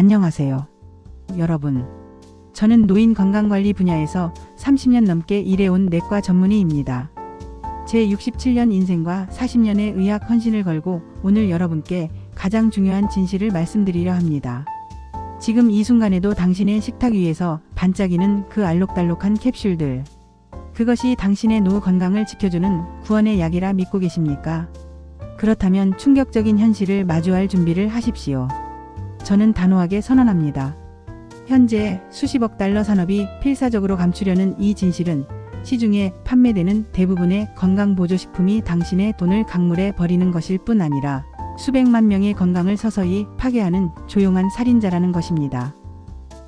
안녕하세요. 여러분. 저는 노인 건강관리 분야에서 30년 넘게 일해온 내과 전문의입니다. 제 67년 인생과 40년의 의학 헌신을 걸고 오늘 여러분께 가장 중요한 진실을 말씀드리려 합니다. 지금 이 순간에도 당신의 식탁 위에서 반짝이는 그 알록달록한 캡슐들. 그것이 당신의 노후 건강을 지켜주는 구원의 약이라 믿고 계십니까? 그렇다면 충격적인 현실을 마주할 준비를 하십시오. 저는 단호하게 선언합니다. 현재 수십억 달러 산업이 필사적으로 감추려는 이 진실은 시중에 판매되는 대부분의 건강보조식품이 당신의 돈을 강물에 버리는 것일 뿐 아니라 수백만 명의 건강을 서서히 파괴하는 조용한 살인자라는 것입니다.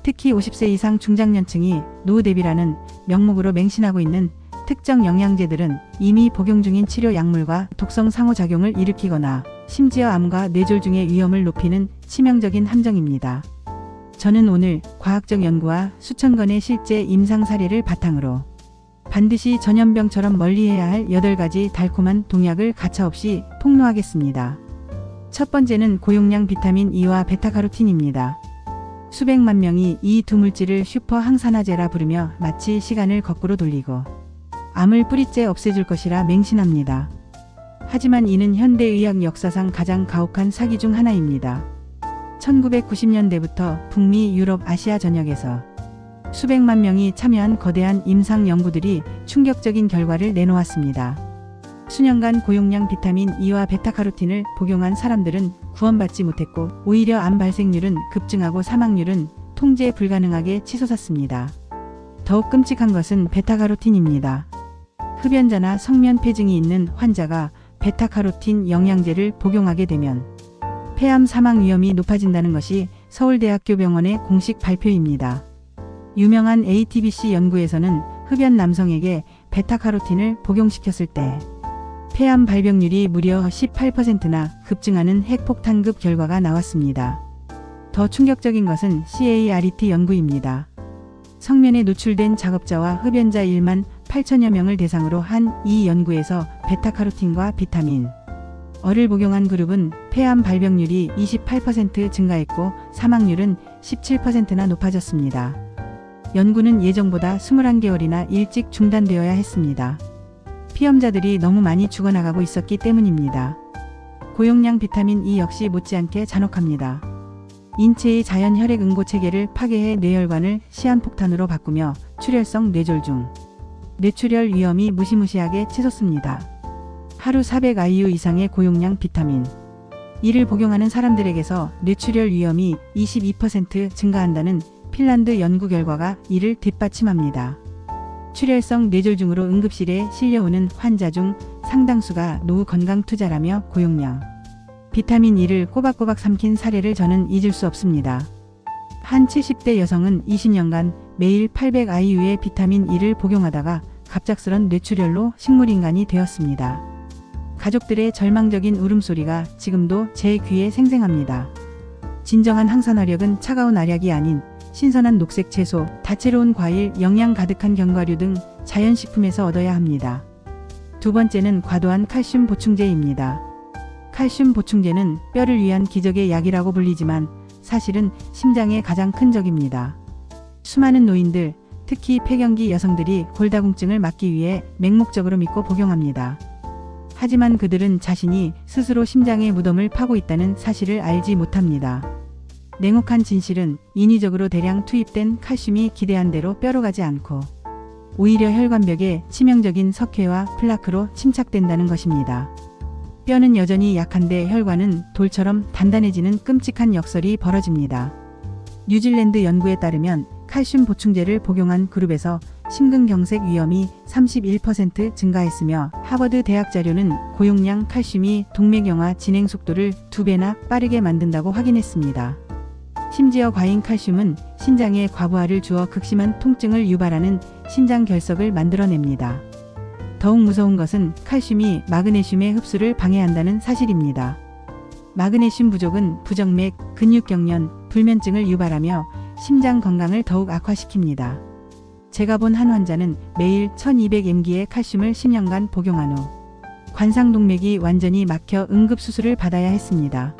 특히 50세 이상 중장년층이 노후 대비라는 명목으로 맹신하고 있는 특정 영양제들은 이미 복용 중인 치료 약물과 독성 상호작용을 일으키거나 심지어 암과 뇌졸중의 위험을 높이는 치명적인 함정입니다. 저는 오늘 과학적 연구와 수천 건의 실제 임상 사례를 바탕으로 반드시 전염병처럼 멀리해야 할 8가지 달콤한 동약을 가차없이 폭로하겠습니다. 첫 번째는 고용량 비타민 E와 베타카로틴입니다. 수백만 명이 이 두 물질을 슈퍼 항산화제라 부르며 마치 시간을 거꾸로 돌리고 암을 뿌리째 없애줄 것이라 맹신합니다. 하지만 이는 현대의학 역사상 가장 가혹한 사기 중 하나입니다. 1990년대부터 북미, 유럽, 아시아 전역에서 수백만 명이 참여한 거대한 임상 연구들이 충격적인 결과를 내놓았습니다. 수년간 고용량 비타민 E와 베타카로틴을 복용한 사람들은 구원받지 못했고 오히려 암 발생률은 급증하고 사망률은 통제 불가능하게 치솟았습니다. 더욱 끔찍한 것은 베타카로틴입니다. 흡연자나 성면폐증이 있는 환자가 베타카로틴 영양제를 복용하게 되면 폐암 사망 위험이 높아진다는 것이 서울대학교 병원의 공식 발표입니다. 유명한 ATBC 연구에서는 흡연 남성에게 베타카로틴을 복용시켰을 때 폐암 발병률이 무려 18%나 급증하는 핵폭탄급 결과가 나왔습니다. 더 충격적인 것은 CARET 연구입니다. 성면에 노출된 작업자와 흡연자 1만 8천여 명을 대상으로 한 이 연구에서 베타카로틴과 비타민 E를 복용한 그룹은 폐암 발병률이 28% 증가했고 사망률은 17%나 높아졌습니다. 연구는 예정보다 21개월이나 일찍 중단되어야 했습니다. 피험자들이 너무 많이 죽어나가고 있었기 때문입니다. 고용량 비타민 E 역시 못지않게 잔혹합니다. 인체의 자연 혈액 응고 체계를 파괴해 뇌혈관을 시한폭탄으로 바꾸며 출혈성 뇌졸중, 뇌출혈 위험이 무시무시하게 치솟습니다. 하루 400IU 이상의 고용량 비타민 E를 복용하는 사람들에게서 뇌출혈 위험이 22% 증가한다는 핀란드 연구 결과가 이를 뒷받침합니다. 출혈성 뇌졸중으로 응급실에 실려오는 환자 중 상당수가 노후 건강 투자라며 고용량 비타민 E를 꼬박꼬박 삼킨 사례를 저는 잊을 수 없습니다. 한 70대 여성은 20년간 매일 800IU의 비타민 E를 복용하다가 갑작스런 뇌출혈로 식물인간이 되었습니다. 가족들의 절망적인 울음소리가 지금도 제 귀에 생생합니다. 진정한 항산화력은 차가운 알약이 아닌 신선한 녹색 채소, 다채로운 과일, 영양 가득한 견과류 등 자연식품에서 얻어야 합니다. 두 번째는 과도한 칼슘 보충제입니다. 칼슘 보충제는 뼈를 위한 기적의 약이라고 불리지만 사실은 심장의 가장 큰 적입니다. 수많은 노인들, 특히 폐경기 여성들이 골다공증을 막기 위해 맹목적으로 믿고 복용합니다. 하지만 그들은 자신이 스스로 심장의 무덤을 파고 있다는 사실을 알지 못합니다. 냉혹한 진실은 인위적으로 대량 투입된 칼슘이 기대한 대로 뼈로 가지 않고 오히려 혈관벽에 치명적인 석회와 플라크로 침착된다는 것입니다. 뼈는 여전히 약한데 혈관은 돌처럼 단단해지는 끔찍한 역설이 벌어집니다. 뉴질랜드 연구에 따르면 칼슘 보충제를 복용한 그룹에서 심근경색 위험이 31% 증가했으며 하버드 대학 자료는 고용량 칼슘이 동맥경화 진행 속도를 2배나 빠르게 만든다고 확인했습니다. 심지어 과잉 칼슘은 신장에 과부하를 주어 극심한 통증을 유발하는 신장 결석을 만들어냅니다. 더욱 무서운 것은 칼슘이 마그네슘의 흡수를 방해한다는 사실입니다. 마그네슘 부족은 부정맥, 근육경련, 불면증을 유발하며 심장 건강을 더욱 악화시킵니다. 제가 본 한 환자는 매일 1200mg의 칼슘을 10년간 복용한 후 관상동맥이 완전히 막혀 응급수술을 받아야 했습니다.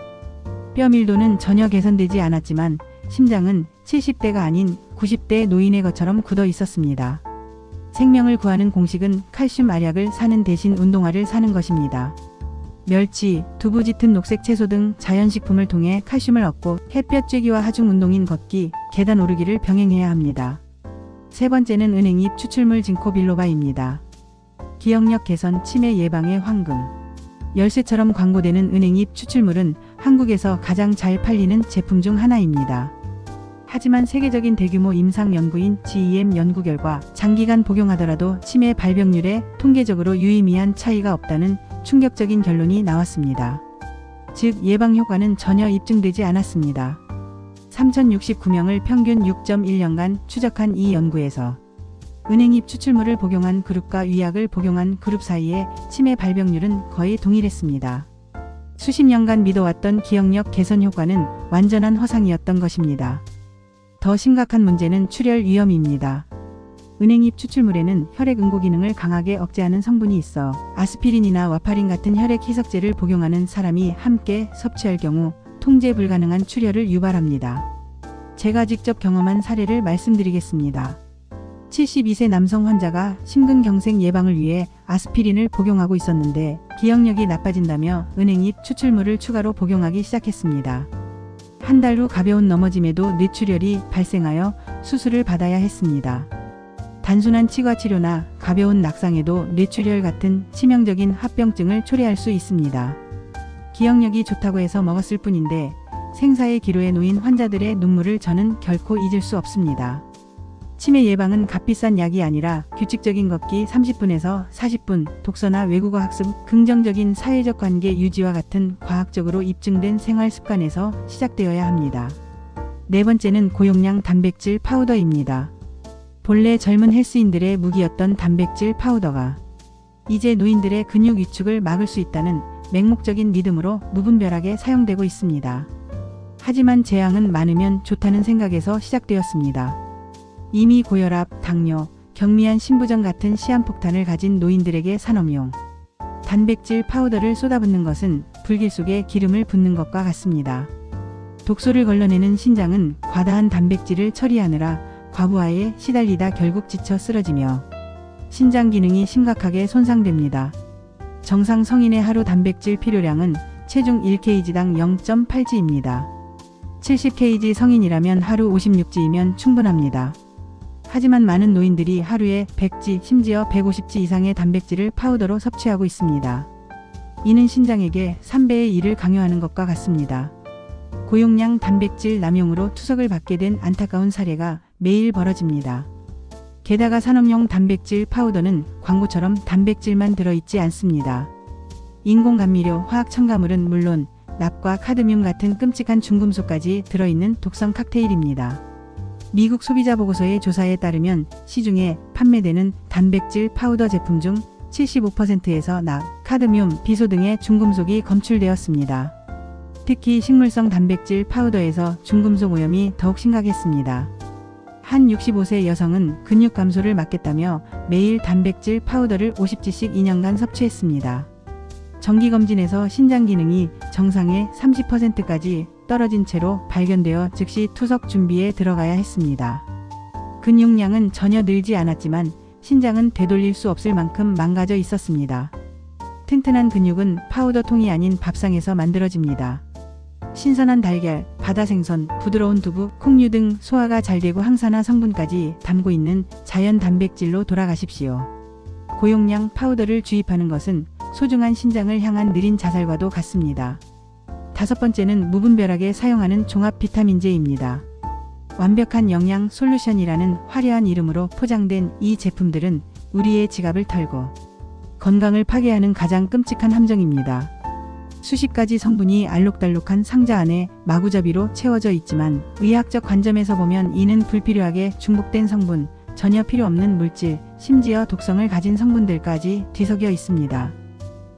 뼈 밀도는 전혀 개선되지 않았지만 심장은 70대가 아닌 90대 노인의 것처럼 굳어 있었습니다. 생명을 구하는 공식은 칼슘 알약을 사는 대신 운동화를 사는 것입니다. 멸치, 두부 짙은 녹색 채소 등 자연식품을 통해 칼슘을 얻고 햇볕 쬐기와 하중 운동인 걷기, 계단 오르기를 병행해야 합니다. 세 번째는 은행잎 추출물 진코 빌로바입니다. 기억력 개선, 치매 예방의 황금. 열쇠처럼 광고되는 은행잎 추출물은 한국에서 가장 잘 팔리는 제품 중 하나입니다. 하지만 세계적인 대규모 임상 연구인 GEM 연구 결과 장기간 복용하더라도 치매 발병률에 통계적으로 유의미한 차이가 없다는 충격적인 결론이 나왔습니다. 즉 예방 효과는 전혀 입증되지 않았습니다. 3,069명을 평균 6.1년간 추적한 이 연구에서 은행잎 추출물을 복용한 그룹과 위약을 복용한 그룹 사이의 치매 발병률은 거의 동일했습니다. 수십 년간 믿어왔던 기억력 개선 효과는 완전한 허상이었던 것입니다. 더 심각한 문제는 출혈 위험입니다. 은행잎 추출물에는 혈액 응고 기능을 강하게 억제하는 성분이 있어 아스피린이나 와파린 같은 혈액 희석제를 복용하는 사람이 함께 섭취할 경우 통제 불가능한 출혈을 유발합니다. 제가 직접 경험한 사례를 말씀드리겠습니다. 72세 남성 환자가 심근경색 예방을 위해 아스피린을 복용하고 있었는데 기억력이 나빠진다며 은행잎 추출물을 추가로 복용하기 시작했습니다. 한 달 후 가벼운 넘어짐에도 뇌출혈이 발생하여 수술을 받아야 했습니다. 단순한 치과 치료나 가벼운 낙상에도 뇌출혈 같은 치명적인 합병증을 초래할 수 있습니다. 기억력이 좋다고 해서 먹었을 뿐인데 생사의 기로에 놓인 환자들의 눈물을 저는 결코 잊을 수 없습니다. 치매 예방은 값비싼 약이 아니라 규칙적인 걷기 30분에서 40분, 독서나 외국어 학습, 긍정적인 사회적 관계 유지와 같은 과학적으로 입증된 생활 습관에서 시작되어야 합니다. 네 번째는 고용량 단백질 파우더입니다. 본래 젊은 헬스인들의 무기였던 단백질 파우더가 이제 노인들의 근육 위축을 막을 수 있다는 맹목적인 믿음으로 무분별하게 사용되고 있습니다. 하지만 재앙은 많으면 좋다는 생각에서 시작되었습니다. 이미 고혈압, 당뇨, 경미한 신부전 같은 시한폭탄을 가진 노인들에게 산업용 단백질 파우더를 쏟아붓는 것은 불길 속에 기름을 붓는 것과 같습니다. 독소를 걸러내는 신장은 과다한 단백질을 처리하느라 과부하에 시달리다 결국 지쳐 쓰러지며 신장 기능이 심각하게 손상됩니다. 정상 성인의 하루 단백질 필요량은 체중 1kg당 0.8g입니다. 70kg 성인이라면 하루 56g이면 충분합니다. 하지만 많은 노인들이 하루에 100g, 심지어 150g 이상의 단백질을 파우더로 섭취하고 있습니다. 이는 신장에게 3배의 일을 강요하는 것과 같습니다. 고용량 단백질 남용으로 투석을 받게 된 안타까운 사례가 매일 벌어집니다. 게다가 산업용 단백질 파우더는 광고처럼 단백질만 들어있지 않습니다. 인공감미료, 화학 첨가물은 물론 납과 카드뮴 같은 끔찍한 중금속까지 들어있는 독성 칵테일입니다. 미국 소비자 보고서의 조사에 따르면 시중에 판매되는 단백질 파우더 제품 중 75%에서 납, 카드뮴, 비소 등의 중금속이 검출되었습니다. 특히 식물성 단백질 파우더에서 중금속 오염이 더욱 심각했습니다. 한 65세 여성은 근육 감소를 막겠다며 매일 단백질 파우더를 50g씩 2년간 섭취했습니다. 정기검진에서 신장 기능이 정상의 30%까지 떨어진 채로 발견되어 즉시 투석 준비에 들어가야 했습니다. 근육량은 전혀 늘지 않았지만 신장은 되돌릴 수 없을 만큼 망가져 있었습니다. 튼튼한 근육은 파우더통이 아닌 밥상에서 만들어집니다. 신선한 달걀, 바다 생선, 부드러운 두부, 콩류 등 소화가 잘 되고 항산화 성분까지 담고 있는 자연 단백질로 돌아가십시오. 고용량 파우더를 주입하는 것은 소중한 신장을 향한 느린 자살과도 같습니다. 다섯 번째는 무분별하게 사용하는 종합 비타민제입니다. 완벽한 영양 솔루션이라는 화려한 이름으로 포장된 이 제품들은 우리의 지갑을 털고 건강을 파괴하는 가장 끔찍한 함정입니다. 수십 가지 성분이 알록달록한 상자 안에 마구잡이로 채워져 있지만 의학적 관점에서 보면 이는 불필요하게 중복된 성분, 전혀 필요 없는 물질, 심지어 독성을 가진 성분들까지 뒤섞여 있습니다.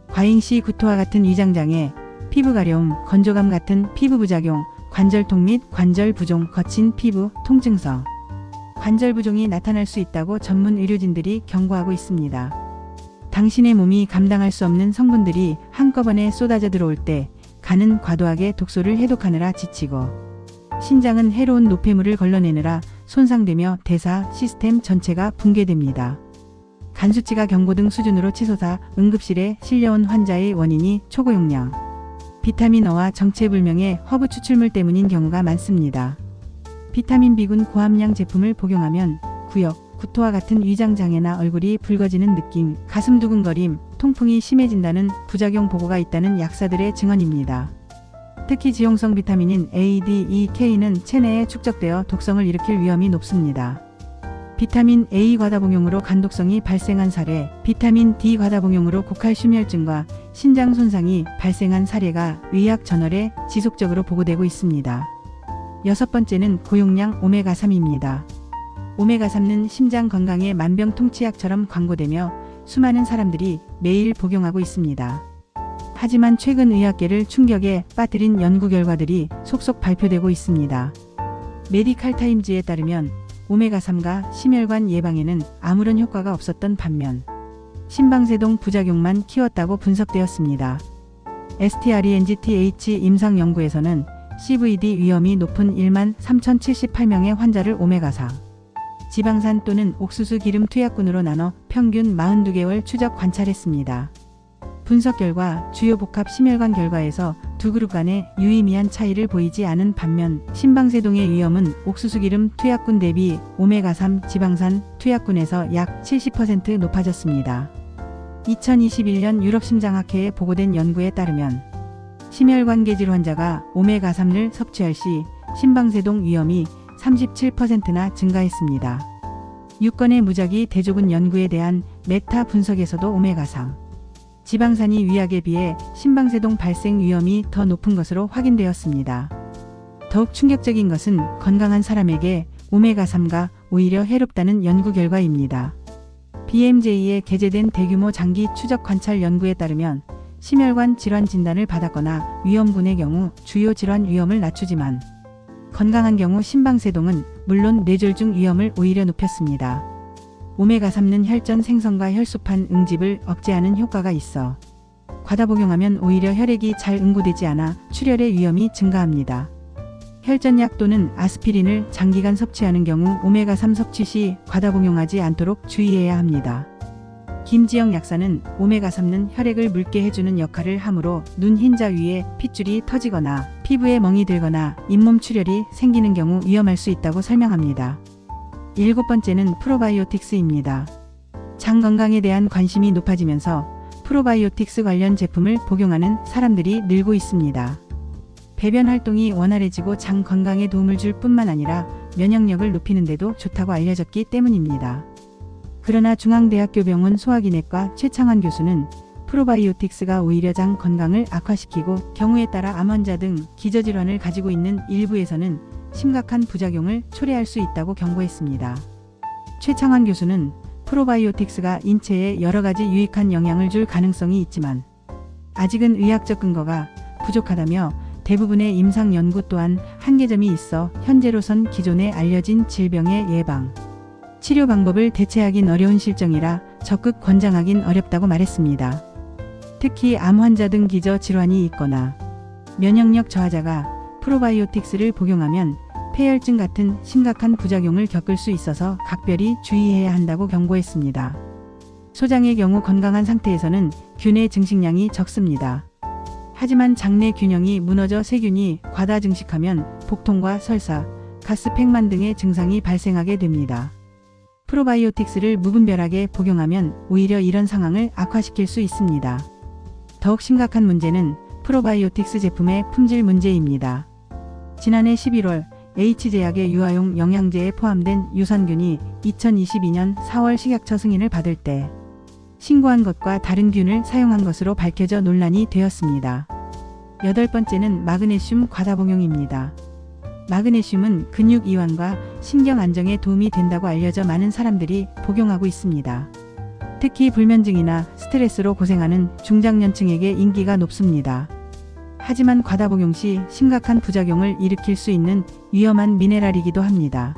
과잉시 구토와 같은 위장장애, 피부 가려움, 건조감 같은 피부 부작용, 관절통 및 관절 부종, 거친 피부, 통증성, 관절 부종이 나타날 수 있다고 전문 의료진들이 경고하고 있습니다. 당신의 몸이 감당할 수 없는 성분들이 한꺼번에 쏟아져 들어올 때 간은 과도하게 독소를 해독하느라 지치고 신장은 해로운 노폐물을 걸러내느라 손상되며 대사 시스템 전체가 붕괴됩니다. 간 수치가 경고등 수준으로 치솟아 응급실에 실려온 환자의 원인이 초고용량 비타민 어와 정체불명의 허브 추출물 때문인 경우가 많습니다. 비타민 B군 고함량 제품을 복용하면 구역, 구토와 같은 위장장애나 얼굴이 붉어지는 느낌, 가슴 두근거림, 통풍이 심해진다는 부작용 보고가 있다는 약사들의 증언입니다. 특히 지용성 비타민인 A, D, E, K는 체내에 축적되어 독성을 일으킬 위험이 높습니다. 비타민 A 과다복용으로 간독성이 발생한 사례, 비타민 D 과다복용으로 고칼슘혈증과 신장 손상이 발생한 사례가 의학 저널에 지속적으로 보고되고 있습니다. 여섯 번째는 고용량 오메가3입니다. 오메가3는 심장 건강의 만병통치약처럼 광고되며 수많은 사람들이 매일 복용하고 있습니다. 하지만 최근 의학계를 충격에 빠뜨린 연구 결과들이 속속 발표되고 있습니다. 메디칼 타임즈에 따르면 오메가3가 심혈관 예방에는 아무런 효과가 없었던 반면 심방세동 부작용만 키웠다고 분석되었습니다. STRENGTH 임상 연구에서는 CVD 위험이 높은 1만 3,078명의 환자를 오메가4 지방산 또는 옥수수 기름 투약군으로 나눠 평균 42개월 추적 관찰했습니다. 분석 결과 주요 복합 심혈관 결과에서 두 그룹 간의 유의미한 차이를 보이지 않은 반면 심방세동의 위험은 옥수수기름 투약군 대비 오메가3 지방산 투약군에서 약 70% 높아졌습니다. 2021년 유럽심장학회에 보고된 연구에 따르면 심혈관계질 환자가 오메가3를 섭취할 시 심방세동 위험이 37%나 증가했습니다. 6건의 무작위 대조군 연구에 대한 메타 분석에서도 오메가3 지방산이 위약에 비해 심방세동 발생 위험이 더 높은 것으로 확인되었습니다. 더욱 충격적인 것은 건강한 사람에게 오메가3가 오히려 해롭다는 연구 결과입니다. BMJ에 게재된 대규모 장기 추적 관찰 연구에 따르면 심혈관 질환 진단을 받았거나 위험군의 경우 주요 질환 위험을 낮추지만 건강한 경우 심방세동은 물론 뇌졸중 위험을 오히려 높였습니다. 오메가3는 혈전 생성과 혈소판 응집을 억제하는 효과가 있어 과다 복용하면 오히려 혈액이 잘 응고되지 않아 출혈의 위험이 증가합니다. 혈전약 또는 아스피린을 장기간 섭취하는 경우 오메가3 섭취 시 과다 복용하지 않도록 주의해야 합니다. 김지영 약사는 오메가3는 혈액을 묽게 해주는 역할을 하므로 눈 흰자 위에 핏줄이 터지거나 피부에 멍이 들거나 잇몸 출혈이 생기는 경우 위험할 수 있다고 설명합니다. 일곱 번째는 프로바이오틱스입니다. 장 건강에 대한 관심이 높아지면서 프로바이오틱스 관련 제품을 복용하는 사람들이 늘고 있습니다. 배변 활동이 원활해지고 장 건강에 도움을 줄 뿐만 아니라 면역력을 높이는 데도 좋다고 알려졌기 때문입니다. 그러나 중앙대학교병원 소화기내과 최창환 교수는 프로바이오틱스가 오히려 장 건강을 악화시키고 경우에 따라 암 환자 등 기저질환을 가지고 있는 일부에서는 심각한 부작용을 초래할 수 있다고 경고했습니다. 최창환 교수는 프로바이오틱스가 인체에 여러 가지 유익한 영향을 줄 가능성이 있지만 아직은 의학적 근거가 부족하다며 대부분의 임상 연구 또한 한계점이 있어 현재로선 기존에 알려진 질병의 예방, 치료 방법을 대체하긴 어려운 실정이라 적극 권장하긴 어렵다고 말했습니다. 특히 암 환자 등 기저 질환이 있거나 면역력 저하자가 프로바이오틱스를 복용하면 폐혈증 같은 심각한 부작용을 겪을 수 있어서 각별히 주의해야 한다고 경고했습니다. 소장의 경우 건강한 상태에서는 균의 증식량이 적습니다. 하지만 장내 균형이 무너져 세균이 과다 증식하면 복통과 설사, 가스팽만 등의 증상이 발생하게 됩니다. 프로바이오틱스를 무분별하게 복용하면 오히려 이런 상황을 악화시킬 수 있습니다. 더욱 심각한 문제는 프로바이오틱스 제품의 품질 문제입니다. 지난해 11월 H제약의 유아용 영양제에 포함된 유산균이 2022년 4월 식약처 승인을 받을 때 신고한 것과 다른 균을 사용한 것으로 밝혀져 논란이 되었습니다. 여덟 번째는 마그네슘 과다 복용입니다. 마그네슘은 근육 이완과 신경 안정에 도움이 된다고 알려져 많은 사람들이 복용하고 있습니다. 특히 불면증이나 스트레스로 고생하는 중장년층에게 인기가 높습니다. 하지만 과다 복용 시 심각한 부작용을 일으킬 수 있는 위험한 미네랄이기도 합니다.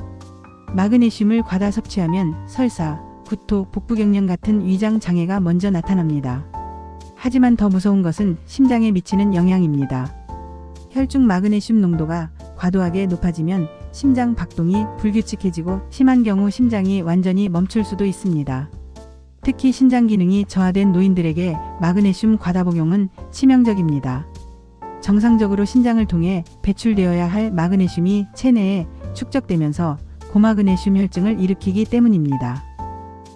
마그네슘을 과다 섭취하면 설사, 구토, 복부경련 같은 위장 장애가 먼저 나타납니다. 하지만 더 무서운 것은 심장에 미치는 영향입니다. 혈중 마그네슘 농도가 과도하게 높아지면 심장 박동이 불규칙해지고 심한 경우 심장이 완전히 멈출 수도 있습니다. 특히 신장 기능이 저하된 노인들에게 마그네슘 과다 복용은 치명적입니다. 정상적으로 신장을 통해 배출되어야 할 마그네슘이 체내에 축적되면서 고마그네슘 혈증을 일으키기 때문입니다.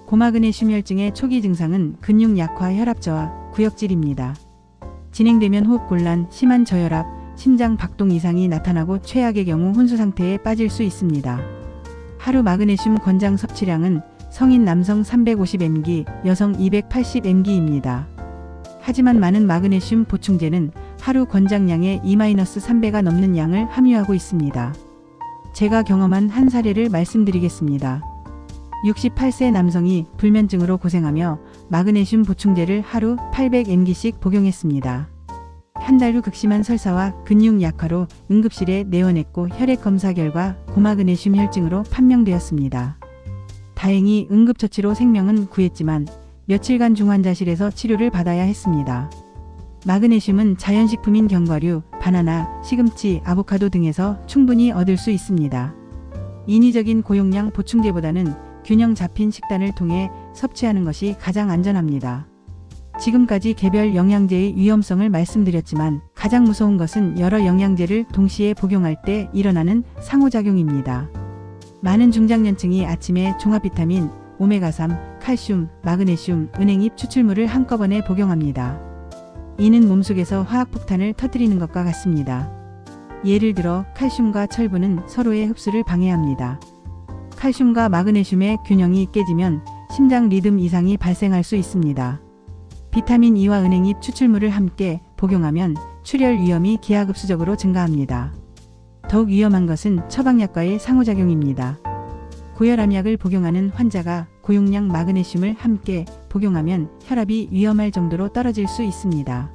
고마그네슘 혈증의 초기 증상은 근육 약화, 혈압 저하, 구역질입니다. 진행되면 호흡곤란, 심한 저혈압, 심장 박동 이상이 나타나고 최악의 경우 혼수 상태에 빠질 수 있습니다. 하루 마그네슘 권장 섭취량은 성인 남성 350mg, 여성 280mg입니다. 하지만 많은 마그네슘 보충제는 하루 권장량의 2-3배가 넘는 양을 함유하고 있습니다. 제가 경험한 한 사례를 말씀드리겠습니다. 68세 남성이 불면증으로 고생하며 마그네슘 보충제를 하루 800mg씩 복용했습니다. 한 달 후 극심한 설사와 근육 약화로 응급실에 내원했고 혈액 검사 결과 고마그네슘 혈증으로 판명되었습니다. 다행히 응급처치로 생명은 구했지만 며칠간 중환자실에서 치료를 받아야 했습니다. 마그네슘은 자연식품인 견과류, 바나나, 시금치, 아보카도 등에서 충분히 얻을 수 있습니다. 인위적인 고용량 보충제보다는 균형 잡힌 식단을 통해 섭취하는 것이 가장 안전합니다. 지금까지 개별 영양제의 위험성을 말씀드렸지만 가장 무서운 것은 여러 영양제를 동시에 복용할 때 일어나는 상호작용입니다. 많은 중장년층이 아침에 종합비타민, 오메가3, 칼슘, 마그네슘, 은행잎 추출물을 한꺼번에 복용합니다. 이는 몸속에서 화학폭탄을 터뜨리는 것과 같습니다. 예를 들어 칼슘과 철분은 서로의 흡수를 방해합니다. 칼슘과 마그네슘의 균형이 깨지면 심장 리듬 이상이 발생할 수 있습니다. 비타민 E와 은행잎 추출물을 함께 복용하면 출혈 위험이 기하급수적으로 증가합니다. 더욱 위험한 것은 처방약과의 상호작용입니다. 고혈압약을 복용하는 환자가 고용량 마그네슘을 함께 복용하면 혈압이 위험할 정도로 떨어질 수 있습니다.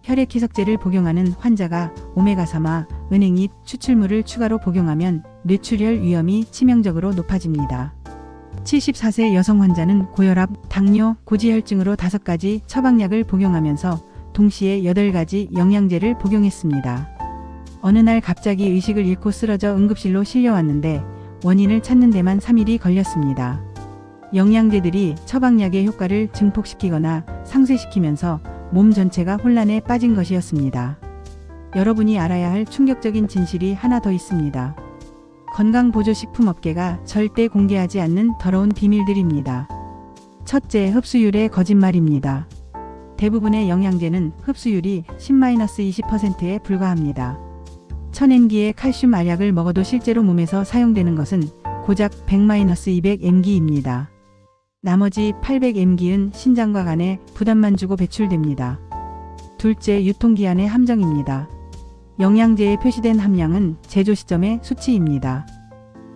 혈액희석제를 복용하는 환자가 오메가3와 은행잎 추출물을 추가로 복용하면 뇌출혈 위험이 치명적으로 높아집니다. 74세 여성 환자는 고혈압, 당뇨, 고지혈증으로 5가지 처방약을 복용하면서 동시에 8가지 영양제를 복용했습니다. 어느 날 갑자기 의식을 잃고 쓰러져 응급실로 실려왔는데 원인을 찾는 데만 3일이 걸렸습니다. 영양제들이 처방약의 효과를 증폭시키거나 상쇄시키면서 몸 전체가 혼란에 빠진 것이었습니다. 여러분이 알아야 할 충격적인 진실이 하나 더 있습니다. 건강보조식품업계가 절대 공개하지 않는 더러운 비밀들입니다. 첫째, 흡수율의 거짓말입니다. 대부분의 영양제는 흡수율이 10-20%에 불과합니다. 1000mg의 칼슘 알약을 먹어도 실제로 몸에서 사용되는 것은 고작 100-200mg입니다. 나머지 800mg는 신장과 간에 부담만 주고 배출됩니다. 둘째, 유통기한의 함정입니다. 영양제에 표시된 함량은 제조 시점의 수치입니다.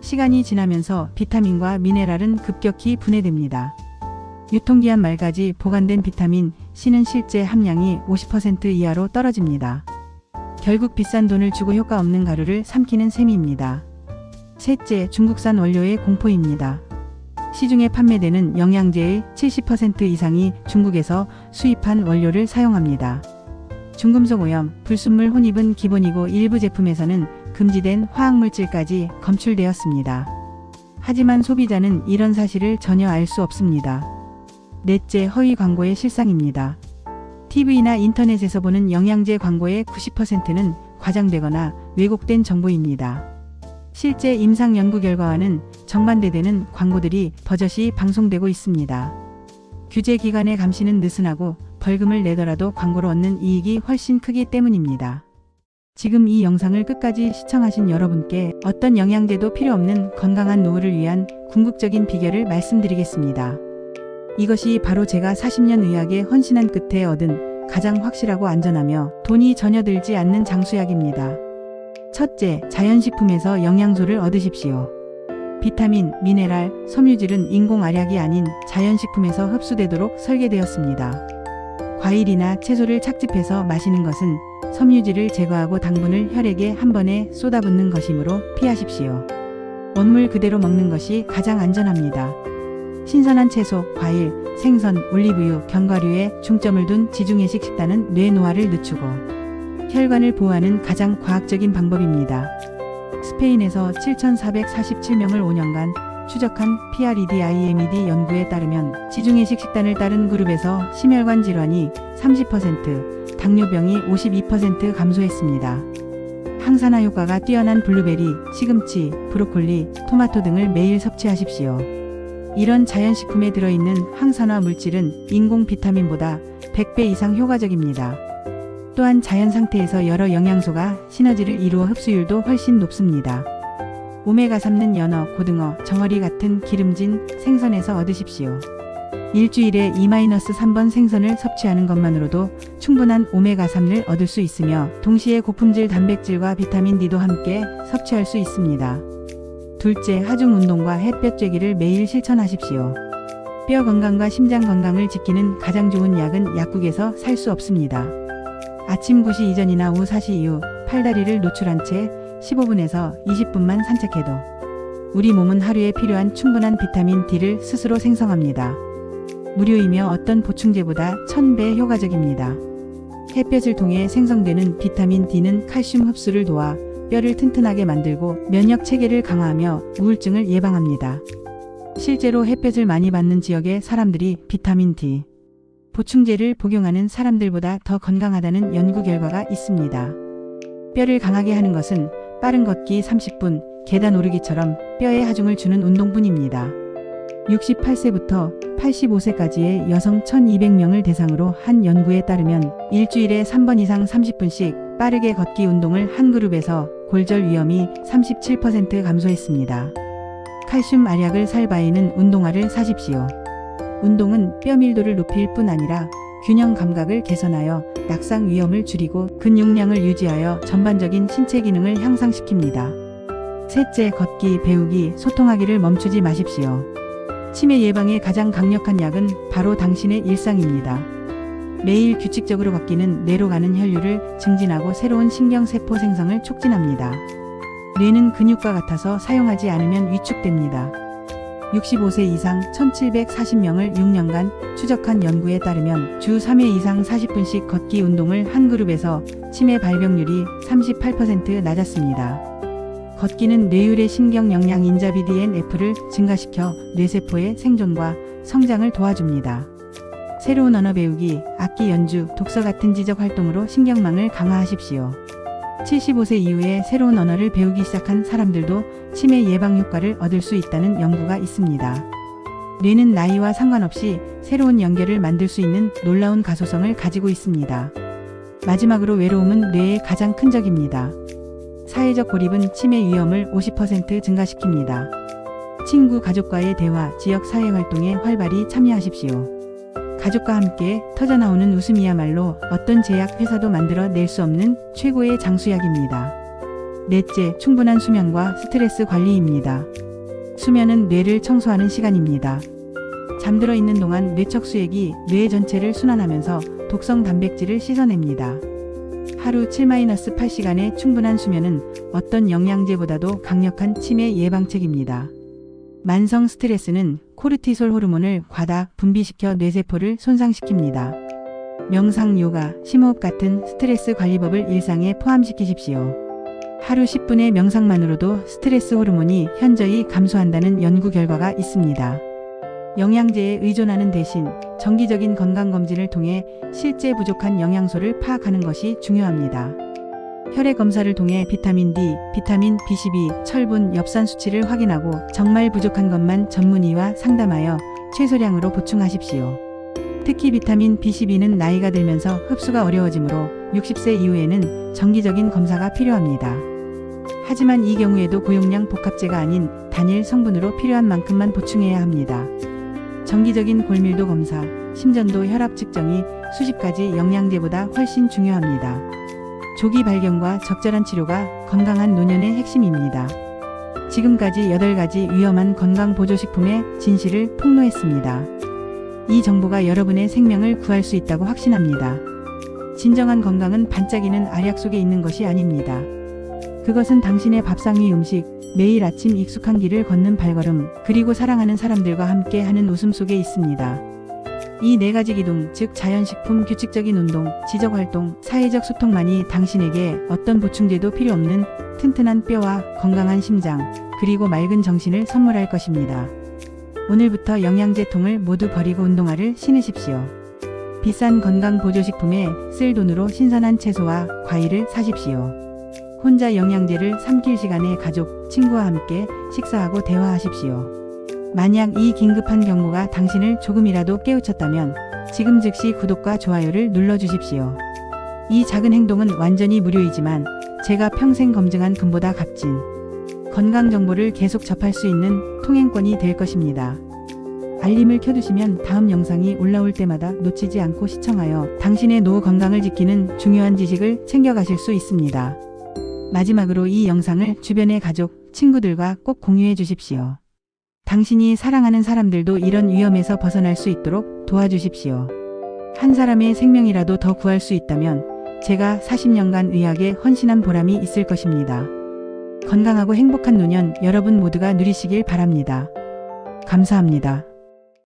시간이 지나면서 비타민과 미네랄은 급격히 분해됩니다. 유통기한 말까지 보관된 비타민 C는 실제 함량이 50% 이하로 떨어집니다. 결국 비싼 돈을 주고 효과 없는 가루를 삼키는 셈입니다. 셋째, 중국산 원료의 공포입니다. 시중에 판매되는 영양제의 70% 이상이 중국에서 수입한 원료를 사용합니다. 중금속 오염, 불순물 혼입은 기본이고 일부 제품에서는 금지된 화학물질까지 검출되었습니다. 하지만 소비자는 이런 사실을 전혀 알 수 없습니다. 넷째, 허위 광고의 실상입니다. TV나 인터넷에서 보는 영양제 광고의 90%는 과장되거나 왜곡된 정보입니다. 실제 임상 연구 결과와는 정반대되는 광고들이 버젓이 방송되고 있습니다. 규제기관의 감시는 느슨하고 벌금을 내더라도 광고로 얻는 이익이 훨씬 크기 때문입니다. 지금 이 영상을 끝까지 시청하신 여러분께 어떤 영양제도 필요 없는 건강한 노후를 위한 궁극적인 비결을 말씀드리겠습니다. 이것이 바로 제가 40년 의학에 헌신한 끝에 얻은 가장 확실하고 안전하며 돈이 전혀 들지 않는 장수약입니다. 첫째, 자연식품에서 영양소를 얻으십시오. 비타민, 미네랄, 섬유질은 인공 알약이 아닌 자연식품에서 흡수되도록 설계되었습니다. 과일이나 채소를 착즙해서 마시는 것은 섬유질을 제거하고 당분을 혈액에 한 번에 쏟아붓는 것이므로 피하십시오. 원물 그대로 먹는 것이 가장 안전합니다. 신선한 채소, 과일, 생선, 올리브유, 견과류에 중점을 둔 지중해식 식단은 뇌 노화를 늦추고 혈관을 보호하는 가장 과학적인 방법입니다. 스페인에서 7,447명을 5년간 추적한 PREDIMED 연구에 따르면 지중해식 식단을 따른 그룹에서 심혈관 질환이 30%, 당뇨병이 52% 감소했습니다. 항산화 효과가 뛰어난 블루베리, 시금치, 브로콜리, 토마토 등을 매일 섭취하십시오. 이런 자연식품에 들어있는 항산화 물질은 인공 비타민보다 100배 이상 효과적입니다. 또한 자연 상태에서 여러 영양소가 시너지를 이루어 흡수율도 훨씬 높습니다. 오메가3는 연어, 고등어, 정어리 같은 기름진 생선에서 얻으십시오. 일주일에 2-3번 생선을 섭취하는 것만으로도 충분한 오메가3를 얻을 수 있으며 동시에 고품질 단백질과 비타민 D도 함께 섭취할 수 있습니다. 둘째, 하중 운동과 햇볕 쬐기를 매일 실천하십시오. 뼈 건강과 심장 건강을 지키는 가장 좋은 약은 약국에서 살 수 없습니다. 아침 9시 이전이나 오후 4시 이후 팔다리를 노출한 채 15분에서 20분만 산책해도 우리 몸은 하루에 필요한 충분한 비타민 D를 스스로 생성합니다. 무료이며 어떤 보충제보다 1000배 효과적입니다. 햇볕을 통해 생성되는 비타민 D는 칼슘 흡수를 도와 뼈를 튼튼하게 만들고 면역 체계를 강화하며 우울증을 예방합니다. 실제로 햇볕을 많이 받는 지역의 사람들이 비타민 D 보충제를 복용하는 사람들보다 더 건강하다는 연구 결과가 있습니다. 뼈를 강하게 하는 것은 빠른 걷기 30분, 계단 오르기처럼 뼈에 하중을 주는 운동뿐입니다. 68세부터 85세까지의 여성 1200명을 대상으로 한 연구에 따르면 일주일에 3번 이상 30분씩 빠르게 걷기 운동을 한 그룹에서 골절 위험이 37% 감소했습니다. 칼슘 알약을 살 바에는 운동화를 사십시오. 운동은 뼈 밀도를 높일 뿐 아니라 균형 감각을 개선하여 낙상 위험을 줄이고 근육량을 유지하여 전반적인 신체 기능을 향상시킵니다. 셋째, 걷기, 배우기, 소통하기를 멈추지 마십시오. 치매 예방에 가장 강력한 약은 바로 당신의 일상입니다. 매일 규칙적으로 걷기는 뇌로 가는 혈류를 증진하고 새로운 신경세포 생성을 촉진합니다. 뇌는 근육과 같아서 사용하지 않으면 위축됩니다. 65세 이상 1740명을 6년간 추적한 연구에 따르면 주 3회 이상 40분씩 걷기 운동을 한 그룹에서 치매 발병률이 38% 낮았습니다. 걷기는 뇌율의 신경 영양 인자 BDNF를 증가시켜 뇌세포의 생존과 성장을 도와줍니다. 새로운 언어 배우기, 악기 연주, 독서 같은 지적 활동으로 신경망을 강화하십시오. 75세 이후에 새로운 언어를 배우기 시작한 사람들도 치매 예방 효과를 얻을 수 있다는 연구가 있습니다. 뇌는 나이와 상관없이 새로운 연결을 만들 수 있는 놀라운 가소성을 가지고 있습니다. 마지막으로 외로움은 뇌의 가장 큰 적입니다. 사회적 고립은 치매 위험을 50% 증가시킵니다. 친구, 가족과의 대화, 지역 사회 활동에 활발히 참여하십시오. 가족과 함께 터져나오는 웃음이야말로 어떤 제약 회사도 만들어 낼 수 없는 최고의 장수약입니다. 넷째, 충분한 수면과 스트레스 관리입니다. 수면은 뇌를 청소하는 시간입니다. 잠들어 있는 동안 뇌척수액이 뇌 전체를 순환하면서 독성 단백질을 씻어냅니다. 하루 7-8시간의 충분한 수면은 어떤 영양제보다도 강력한 치매 예방책입니다. 만성 스트레스는 코르티솔 호르몬을 과다 분비시켜 뇌세포를 손상시킵니다. 명상, 요가, 심호흡 같은 스트레스 관리법을 일상에 포함시키십시오. 하루 10분의 명상만으로도 스트레스 호르몬이 현저히 감소한다는 연구 결과가 있습니다. 영양제에 의존하는 대신 정기적인 건강검진을 통해 실제 부족한 영양소를 파악하는 것이 중요합니다. 혈액 검사를 통해 비타민 D, 비타민 B12, 철분, 엽산 수치를 확인하고 정말 부족한 것만 전문의와 상담하여 최소량으로 보충하십시오. 특히 비타민 B12는 나이가 들면서 흡수가 어려워지므로 60세 이후에는 정기적인 검사가 필요합니다. 하지만 이 경우에도 고용량 복합제가 아닌 단일 성분으로 필요한 만큼만 보충해야 합니다. 정기적인 골밀도 검사, 심전도 혈압 측정이 수십 가지 영양제보다 훨씬 중요합니다. 조기 발견과 적절한 치료가 건강한 노년의 핵심입니다. 지금까지 8가지 위험한 건강보조식품의 진실을 폭로했습니다. 이 정보가 여러분의 생명을 구할 수 있다고 확신합니다. 진정한 건강은 반짝이는 알약 속에 있는 것이 아닙니다. 그것은 당신의 밥상 위 음식, 매일 아침 익숙한 길을 걷는 발걸음, 그리고 사랑하는 사람들과 함께 하는 웃음 속에 있습니다. 이 네 가지 기둥, 즉 자연식품, 규칙적인 운동, 지적활동, 사회적 소통만이 당신에게 어떤 보충제도 필요 없는 튼튼한 뼈와 건강한 심장, 그리고 맑은 정신을 선물할 것입니다. 오늘부터 영양제통을 모두 버리고 운동화를 신으십시오. 비싼 건강보조식품에 쓸 돈으로 신선한 채소와 과일을 사십시오. 혼자 영양제를 삼킬 시간에 가족, 친구와 함께 식사하고 대화하십시오. 만약 이 긴급한 경고가 당신을 조금이라도 깨우쳤다면 지금 즉시 구독과 좋아요를 눌러주십시오. 이 작은 행동은 완전히 무료이지만 제가 평생 검증한 금보다 값진 건강 정보를 계속 접할 수 있는 통행권이 될 것입니다. 알림을 켜두시면 다음 영상이 올라올 때마다 놓치지 않고 시청하여 당신의 노후 건강을 지키는 중요한 지식을 챙겨가실 수 있습니다. 마지막으로 이 영상을 주변의 가족, 친구들과 꼭 공유해 주십시오. 당신이 사랑하는 사람들도 이런 위험에서 벗어날 수 있도록 도와주십시오. 한 사람의 생명이라도 더 구할 수 있다면 제가 40년간 의학에 헌신한 보람이 있을 것입니다. 건강하고 행복한 노년 여러분 모두가 누리시길 바랍니다. 감사합니다.